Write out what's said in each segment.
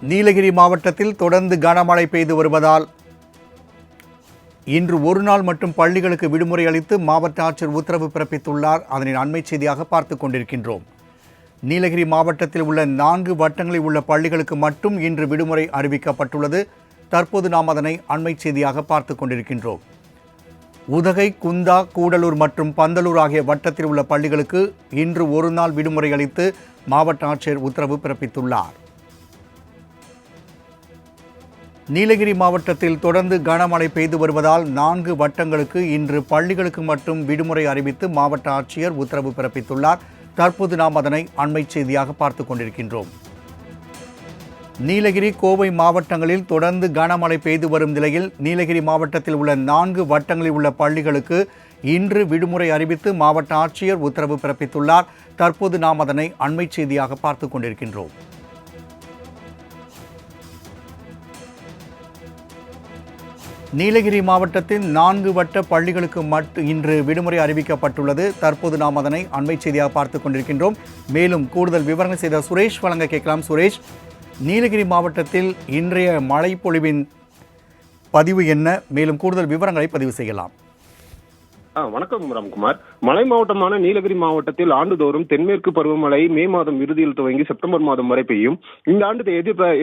நீலகிரி மாவட்டத்தில் தொடர்ந்து கனமழை பெய்து வருவதால் இன்று ஒரு நாள் மட்டும் பள்ளிகளுக்கு விடுமுறை அளித்து மாவட்ட ஆட்சியர் உத்தரவு பிறப்பித்துள்ளார். அதனின் அண்மை செய்தியாக பார்த்துக் கொண்டிருக்கின்றோம். நீலகிரி மாவட்டத்தில் உள்ள 4 வட்டங்களில் உள்ள பள்ளிகளுக்கு மட்டும் இன்று விடுமுறை அறிவிக்கப்பட்டுள்ளது. தற்போது நாம் அதனை அண்மை செய்தியாக பார்த்துக் கொண்டிருக்கின்றோம். உதகை, குந்தா, கூடலூர் மற்றும் பந்தலூர் ஆகிய வட்டத்தில் உள்ள பள்ளிகளுக்கு இன்று ஒரு நாள் விடுமுறை அளித்து மாவட்ட ஆட்சியர் உத்தரவு பிறப்பித்துள்ளார். நீலகிரி மாவட்டத்தில் தொடர்ந்து கனமழை பெய்து வருவதால் 4 வட்டங்களுக்கு இன்று பள்ளிகளுக்கு மட்டும் விடுமுறை அறிவித்து மாவட்ட ஆட்சியர் உத்தரவு பிறப்பித்துள்ளார். தற்போது நாம் அதனை அண்மை செய்தியாக பார்த்துக் கொண்டிருக்கின்றோம். நீலகிரி, கோவை மாவட்டங்களில் தொடர்ந்து கனமழை பெய்து வரும் நிலையில் நீலகிரி மாவட்டத்தில் உள்ள 4 வட்டங்களில் உள்ள பள்ளிகளுக்கு இன்று விடுமுறை அறிவித்து மாவட்ட ஆட்சியர் உத்தரவு பிறப்பித்துள்ளார். தற்போது நாம் அதனை அண்மை செய்தியாக பார்த்துக் கொண்டிருக்கின்றோம். நீலகிரி மாவட்டத்தின் 4 வட்ட பள்ளிகளுக்கு மட்டும் இன்று விடுமுறை அறிவிக்கப்பட்டுள்ளது. தற்போது நாம் அதனை அண்மை செய்தியாக பார்த்துக் கொண்டிருக்கின்றோம். மேலும் கூடுதல் விவரங்கள் செய்த சுரேஷ் வழங்க கேட்கலாம். சுரேஷ், நீலகிரி மாவட்டத்தில் இன்றைய மழை பொழிவின் பதிவு என்ன? மேலும் கூடுதல் விவரங்களை பதிவு செய்யலாம். வணக்கம் ராம்குமார். மலை மாவட்டமான நீலகிரி மாவட்டத்தில் ஆண்டுதோறும் தென்மேற்கு பருவமழை மே மாதம் இறுதியில் துவங்கி செப்டம்பர் மாதம் வரை பெய்யும். இந்த ஆண்டு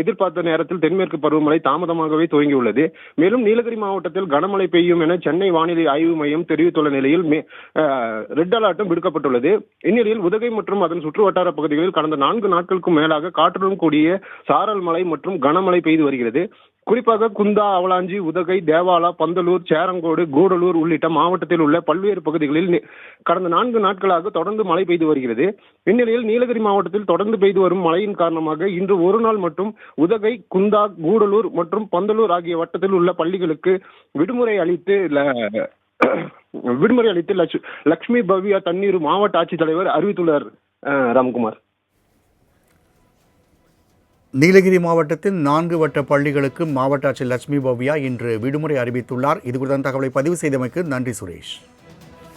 எதிர்பார்த்த நேரத்தில் தென்மேற்கு பருவமழை தாமதமாகவே துவங்கியுள்ளது. மேலும் நீலகிரி மாவட்டத்தில் கனமழை பெய்யும் என சென்னை வானிலை ஆய்வு மையம் தெரிவித்துள்ள நிலையில் ரெட் அலர்ட்டும் விடுக்கப்பட்டுள்ளது. இந்நிலையில் உதகை மற்றும் அதன் சுற்று வட்டார பகுதிகளில் கடந்த 4 நாட்களுக்கும் மேலாக காற்றுடன் கூடிய சாரல் மழை மற்றும் கனமழை பெய்து வருகிறது. குறிப்பாக குந்தா, அவலாஞ்சி, உதகை, தேவாலா, பந்தலூர், சேரங்கோடு, கூடலூர் உள்ளிட்ட மாவட்டத்தில் உள்ள பல்வேறு பகுதிகளில் கடந்த 4 நாட்களாக தொடர்ந்து மழை பெய்து வருகிறது. இந்நிலையில் நீலகிரி மாவட்டத்தில் தொடர்ந்து பெய்து வரும் மழையின் காரணமாக இன்று ஒரு நாள் மட்டும் உதகை, குந்தா, கூடலூர் மற்றும் பந்தலூர் ஆகிய வட்டத்தில் உள்ள பள்ளிகளுக்கு விடுமுறை அளித்து லட்சுமி பவ்யா தண்ணீர் மாவட்ட ஆட்சித்தலைவர் அறிவித்துள்ளார். ராம்குமார், நீலகிரி மாவட்டத்தில் 4 வட்ட பள்ளிகளுக்கு மாவட்ட ஆட்சியர் லட்சுமி பவ்யா இன்று விடுமுறை அறிவித்துள்ளார். இது குறித்த தகவலை பதிவு செய்தமைக்கு நன்றி சுரேஷ்.